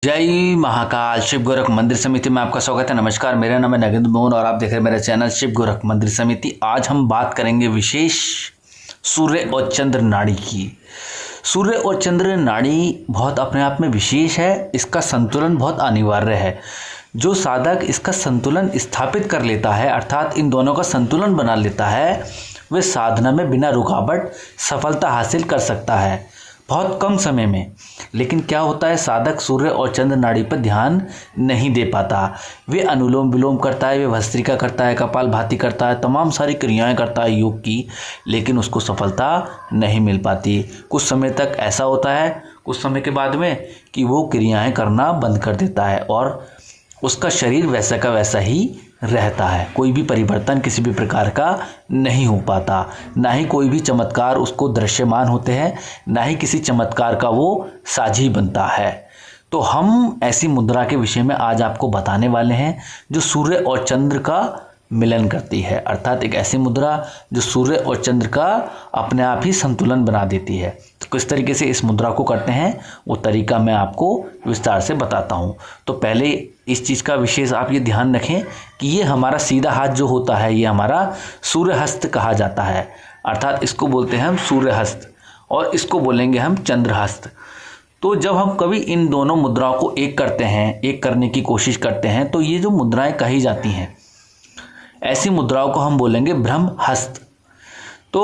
जय महाकाल। शिव गोरख मंदिर समिति में आपका स्वागत है। नमस्कार, मेरा नाम है नगेंद्र मोहन और आप देख रहे हैं मेरा चैनल शिव गोरख मंदिर समिति। आज हम बात करेंगे विशेष सूर्य और चंद्र नाड़ी की। सूर्य और चंद्र नाड़ी बहुत अपने आप में विशेष है। इसका संतुलन बहुत अनिवार्य है। जो साधक इसका संतुलन स्थापित कर लेता है, अर्थात इन दोनों का संतुलन बना लेता है, वे साधना में बिना रुकावट सफलता हासिल कर सकता है बहुत कम समय में। लेकिन क्या होता है, साधक सूर्य और चंद्र नाड़ी पर ध्यान नहीं दे पाता। वे अनुलोम विलोम करता है, वे भस्त्रिका करता है, कपालभाति करता है, तमाम सारी क्रियाएं करता है योग की, लेकिन उसको सफलता नहीं मिल पाती। कुछ समय तक ऐसा होता है, कुछ समय के बाद में कि वो क्रियाएं करना बंद कर देता है और उसका शरीर वैसा का वैसा ही रहता है। कोई भी परिवर्तन किसी भी प्रकार का नहीं हो पाता, ना ही कोई भी चमत्कार उसको दृश्यमान होते हैं, ना ही किसी चमत्कार का वो साझी बनता है। तो हम ऐसी मुद्रा के विषय में आज आपको बताने वाले हैं जो सूर्य और चंद्र का मिलन करती है, अर्थात एक ऐसी मुद्रा जो सूर्य और चंद्र का अपने आप ही संतुलन बना देती है। तो किस तरीके से इस मुद्रा को करते हैं वो तरीका मैं आपको विस्तार से बताता हूँ। तो पहले इस चीज़ का विशेष आप ये ध्यान रखें कि ये हमारा सीधा हाथ जो होता है ये हमारा सूर्य हस्त कहा जाता है, अर्थात इसको बोलते हैं हम सूर्य हस्त और इसको बोलेंगे हम चंद्र हस्त। तो जब हम कभी इन दोनों मुद्राओं को एक करते हैं, एक करने की कोशिश करते हैं, तो ये जो मुद्राएं कही जाती हैं ऐसी मुद्राओं को हम बोलेंगे ब्रह्म हस्त। तो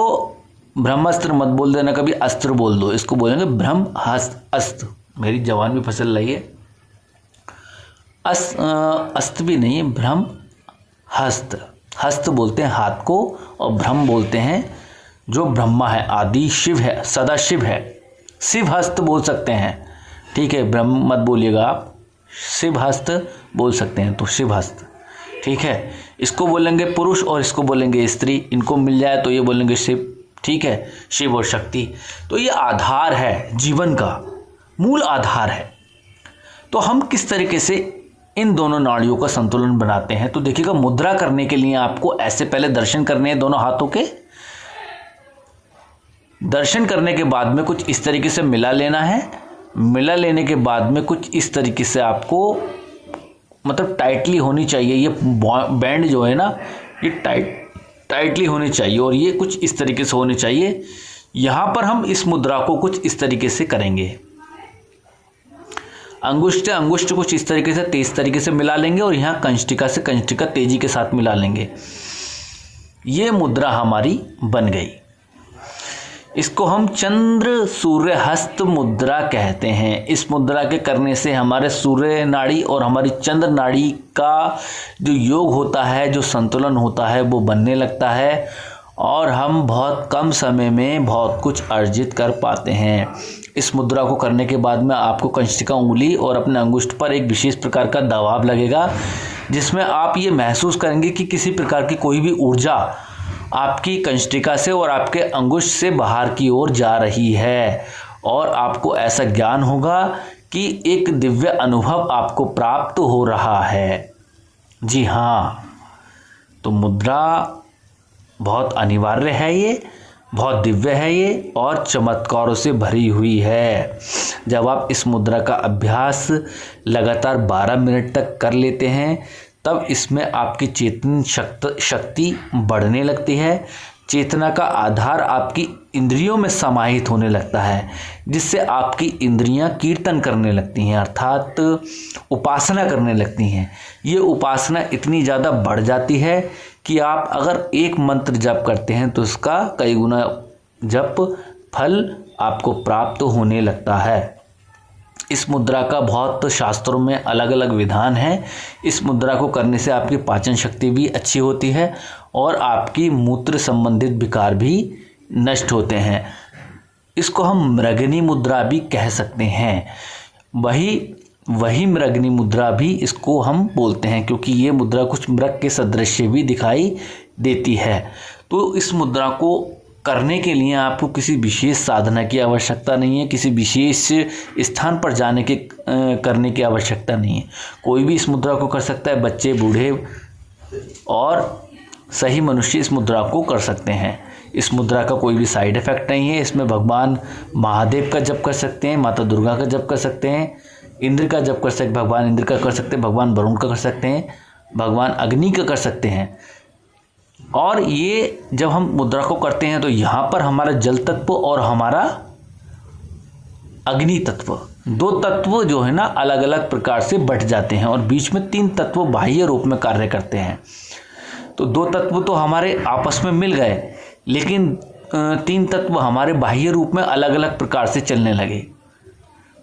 ब्रह्मास्त्र मत बोल देना, कभी अस्त्र बोल दो, इसको बोलेंगे ब्रह्म हस्त। अस्त मेरी जवान भी फसल रही है, अस्त भी नहीं है, ब्रह्म हस्त। हस्त बोलते हैं हाथ को और ब्रह्म बोलते हैं जो ब्रह्मा है, आदि शिव है, सदा शिव है। शिव हस्त बोल सकते हैं, ठीक है, ब्रह्म मत बोलिएगा आप, शिव हस्त बोल सकते हैं, तो शिव हस्त, ठीक है। इसको बोलेंगे पुरुष और इसको बोलेंगे स्त्री, इनको मिल जाए तो ये बोलेंगे शिव, ठीक है, शिव और शक्ति। तो ये आधार है, जीवन का मूल आधार है। तो हम किस तरीके से इन दोनों नाड़ियों का संतुलन बनाते हैं, तो देखिएगा, मुद्रा करने के लिए आपको ऐसे पहले दर्शन करने हैं दोनों हाथों के। दर्शन करने के बाद में कुछ इस तरीके से मिला लेना है। मिला लेने के बाद में कुछ इस तरीके से आपको, मतलब टाइटली होनी चाहिए, ये बैंड जो है ना ये टाइटली होनी चाहिए और ये कुछ इस तरीके से होनी चाहिए। यहाँ पर हम इस मुद्रा को कुछ इस तरीके से करेंगे, अंगुष्ठ अंगुष्ठ कुछ इस तरीके से तेज तरीके से मिला लेंगे और यहाँ कंष्टिका से कंष्टिका तेजी के साथ मिला लेंगे। ये मुद्रा हमारी बन गई। इसको हम चंद्र सूर्य हस्त मुद्रा कहते हैं। इस मुद्रा के करने से हमारे सूर्य नाड़ी और हमारी चंद्र नाड़ी का जो योग होता है, जो संतुलन होता है, वो बनने लगता है और हम बहुत कम समय में बहुत कुछ अर्जित कर पाते हैं। इस मुद्रा को करने के बाद में आपको कंष्टिका उंगली और अपने अंगुष्ठ पर एक विशेष प्रकार का दबाव लगेगा, जिसमें आप ये महसूस करेंगे कि किसी प्रकार की कोई भी ऊर्जा आपकी कंष्टिका से और आपके अंगुष्ठ से बाहर की ओर जा रही है और आपको ऐसा ज्ञान होगा कि एक दिव्य अनुभव आपको प्राप्त हो रहा है। जी हाँ, तो मुद्रा बहुत अनिवार्य है, ये बहुत दिव्य है ये और चमत्कारों से भरी हुई है। जब आप इस मुद्रा का अभ्यास लगातार 12 मिनट तक कर लेते हैं तब इसमें आपकी चेतन शक्ति बढ़ने लगती है। चेतना का आधार आपकी इंद्रियों में समाहित होने लगता है, जिससे आपकी इंद्रियां कीर्तन करने लगती हैं, अर्थात उपासना करने लगती हैं। ये उपासना इतनी ज़्यादा बढ़ जाती है कि आप अगर एक मंत्र जप करते हैं तो उसका कई गुना जप फल आपको प्राप्त होने लगता है। इस मुद्रा का बहुत शास्त्रों में अलग अलग विधान है। इस मुद्रा को करने से आपकी पाचन शक्ति भी अच्छी होती है और आपकी मूत्र संबंधित विकार भी नष्ट होते हैं। इसको हम मृगनी मुद्रा भी कह सकते हैं। वही मृगनी मुद्रा भी इसको हम बोलते हैं, क्योंकि ये मुद्रा कुछ मृग के सदृश्य भी दिखाई देती है। तो इस मुद्रा को करने के लिए आपको किसी विशेष साधना की आवश्यकता नहीं है, किसी विशेष स्थान पर जाने के करने की आवश्यकता नहीं है। कोई भी इस मुद्रा को कर सकता है, बच्चे, बूढ़े और सही मनुष्य इस मुद्रा को कर सकते हैं। इस मुद्रा का कोई भी साइड इफ़ेक्ट नहीं है। इसमें भगवान महादेव का जप कर सकते हैं, माता दुर्गा का जप कर सकते हैं, इंद्र का जप कर सकते, भगवान इंद्र का कर सकते हैं, भगवान वरुण का कर सकते हैं, भगवान अग्नि का कर सकते हैं। और ये जब हम मुद्रा को करते हैं तो यहाँ पर हमारा जल तत्व और हमारा अग्नि तत्व, दो तत्व जो है ना अलग अलग प्रकार से बट जाते हैं और बीच में 3 तत्व बाह्य रूप में कार्य करते हैं। तो 2 तत्व तो हमारे आपस में मिल गए, लेकिन 3 तत्व हमारे बाह्य रूप में अलग अलग प्रकार से चलने लगे।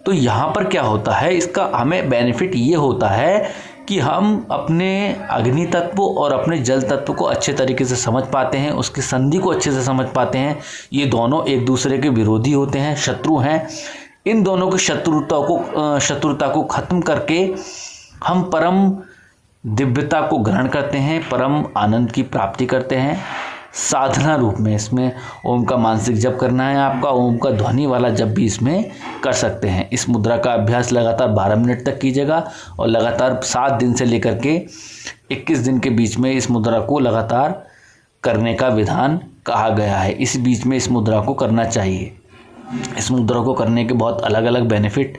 तो यहाँ पर क्या होता है, इसका हमें बेनिफिट ये होता है कि हम अपने अग्नि तत्व और अपने जल तत्व को अच्छे तरीके से समझ पाते हैं, उसकी संधि को अच्छे से समझ पाते हैं। ये दोनों एक दूसरे के विरोधी होते हैं, शत्रु हैं। इन दोनों की शत्रुता को खत्म करके हम परम दिव्यता को ग्रहण करते हैं, परम आनंद की प्राप्ति करते हैं साधना रूप में। इसमें ओम का मानसिक जप करना है आपका, ओम का ध्वनि वाला जप भी इसमें कर सकते हैं। इस मुद्रा का अभ्यास लगातार 12 मिनट तक कीजिएगा और लगातार 7 दिन से लेकर के 21 दिन के बीच में इस मुद्रा को लगातार करने का विधान कहा गया है। इस बीच में इस मुद्रा को करना चाहिए। इस मुद्रा को करने के बहुत अलग अलग बेनिफिट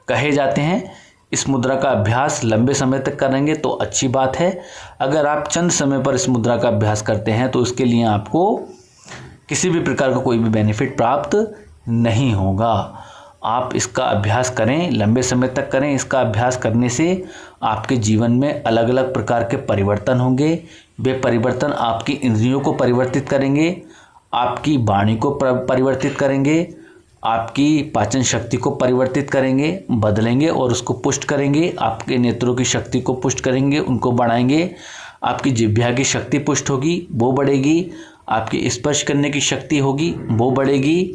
कहे जाते हैं। इस मुद्रा का अभ्यास लंबे समय तक करेंगे तो अच्छी बात है। अगर आप चंद समय पर इस मुद्रा का अभ्यास करते हैं तो इसके लिए आपको किसी भी प्रकार का कोई भी बेनिफिट प्राप्त नहीं होगा। आप इसका अभ्यास करें, लंबे समय तक करें। इसका अभ्यास करने से आपके जीवन में अलग अलग प्रकार के परिवर्तन होंगे। वे परिवर्तन आपकी इंद्रियों को परिवर्तित करेंगे, आपकी वाणी को परिवर्तित करेंगे, आपकी पाचन शक्ति को परिवर्तित करेंगे, बदलेंगे और उसको पुष्ट करेंगे। आपके नेत्रों की शक्ति को पुष्ट करेंगे, उनको बढ़ाएंगे। आपकी जिह्वा की शक्ति पुष्ट होगी, वो बढ़ेगी। आपकी स्पर्श करने की शक्ति होगी, वो बढ़ेगी।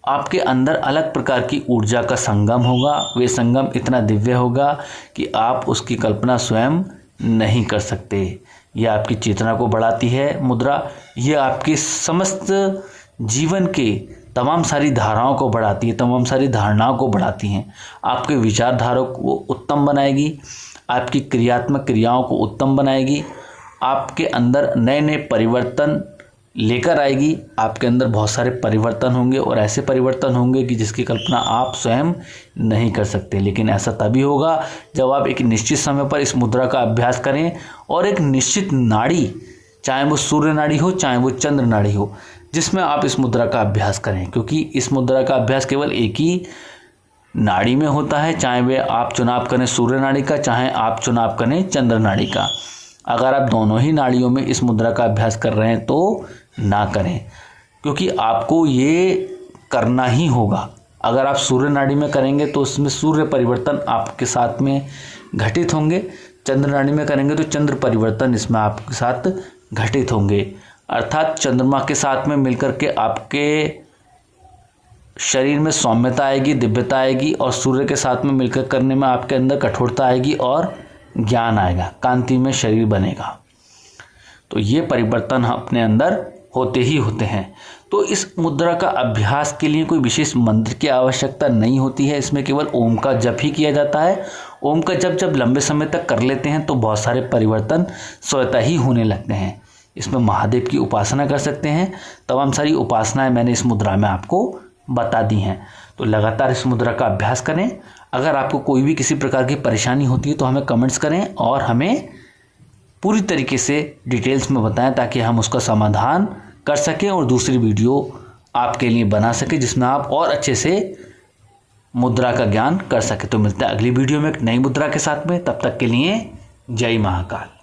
आपके अंदर अलग प्रकार की ऊर्जा का संगम होगा। वे संगम इतना दिव्य होगा कि आप उसकी कल्पना स्वयं नहीं कर सकते। यह आपकी चेतना को बढ़ाती है मुद्रा। यह आपके समस्त जीवन के तमाम सारी धाराओं को बढ़ाती है, तमाम सारी धारणाओं को बढ़ाती हैं। आपके विचारधारा को उत्तम बनाएगी, आपकी क्रियात्मक क्रियाओं को उत्तम बनाएगी, आपके अंदर नए नए परिवर्तन लेकर आएगी। आपके अंदर बहुत सारे परिवर्तन होंगे और ऐसे परिवर्तन होंगे कि जिसकी कल्पना आप स्वयं नहीं कर सकते। लेकिन ऐसा तभी होगा जब आप एक निश्चित समय पर इस मुद्रा का अभ्यास करें और एक निश्चित नाड़ी, चाहे वो सूर्य नाड़ी हो चाहे वो चंद्र नाड़ी हो, जिसमें आप इस मुद्रा का अभ्यास करें। क्योंकि इस मुद्रा का अभ्यास केवल एक ही नाड़ी में होता है, चाहे वे आप चुनाव करें सूर्य नाड़ी का, चाहे आप चुनाव करें चंद्र नाड़ी का। अगर आप दोनों ही नाड़ियों में इस मुद्रा का अभ्यास कर रहे हैं तो ना करें, क्योंकि आपको ये करना ही होगा। अगर आप सूर्य नाड़ी में करेंगे तो उसमें सूर्य परिवर्तन आपके साथ में घटित होंगे, चंद्र नाड़ी में करेंगे तो चंद्र परिवर्तन इसमें आपके साथ घटित होंगे। अर्थात चंद्रमा के साथ में मिलकर के आपके शरीर में सौम्यता आएगी, दिव्यता आएगी, और सूर्य के साथ में मिलकर करने में आपके अंदर कठोरता आएगी और ज्ञान आएगा, कांति में शरीर बनेगा। तो ये परिवर्तन अपने अंदर होते ही होते हैं। तो इस मुद्रा का अभ्यास के लिए कोई विशेष मंत्र की आवश्यकता नहीं होती है। इसमें केवल ओम का जप ही किया जाता है। ओम का जप जब लंबे समय तक कर लेते हैं तो बहुत सारे परिवर्तन स्वतः ही होने लगते हैं। इसमें महादेव की उपासना कर सकते हैं। तमाम सारी उपासनाएं मैंने इस मुद्रा में आपको बता दी हैं। तो लगातार इस मुद्रा का अभ्यास करें। अगर आपको कोई भी किसी प्रकार की परेशानी होती है तो हमें कमेंट्स करें और हमें पूरी तरीके से डिटेल्स में बताएं, ताकि हम उसका समाधान कर सकें और दूसरी वीडियो आपके लिए बना सकें जिसमें आप और अच्छे से मुद्रा का ज्ञान कर सकें। तो मिलते हैं अगली वीडियो में एक नई मुद्रा के साथ में। तब तक के लिए जय महाकाल।